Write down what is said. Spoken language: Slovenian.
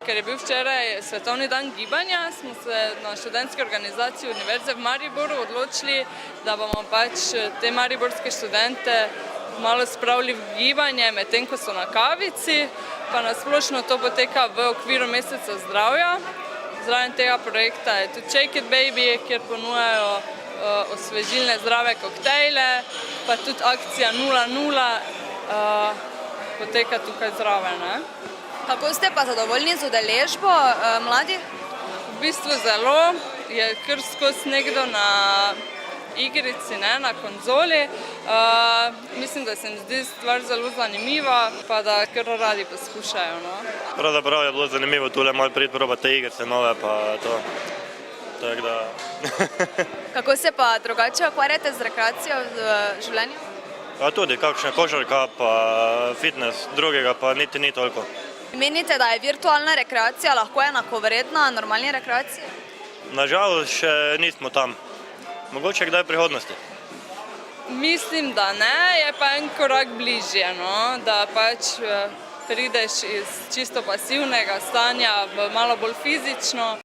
ker je bil včeraj svetovni dan gibanja, smo se na študentski organizaciji Univerze v Mariboru odločili, da bomo pač te mariborske študente malo spravili v gibanje, medtem ko so na kavici, pa nasplošno to poteka v okviru meseca zdravja. Zraven tega projekta je tudi Shake It Baby, kjer ponujajo osvežilne zdrave koktejle, pa tudi akcija 0-0 poteka tukaj zraven. Kako ste pa zadovoljni z udeležbo mladih? V bistvu zelo, je kar skozi nekdo na igrici, na konzoli. Mislim, da se mi zdi stvar zelo zanimiva, pa da kar radi poskušajo. Pravzaprav je bilo zanimivo tule malo priti probati te igrice nove, pa to. Tako da... Kako se pa drugače ukvarjate z rekreacijo v življenju? Tudi kakšna košarka, pa fitness, drugega pa niti ni toliko. Menite, da je virtualna rekreacija lahko enakovredna normalni rekreaciji? Nažalost še nismo tam. Mogoče kdaj v prihodnosti. Mislim, da ne, je pa en korak bližje, da pač prideš iz čisto pasivnega stanja v malo bolj fizično.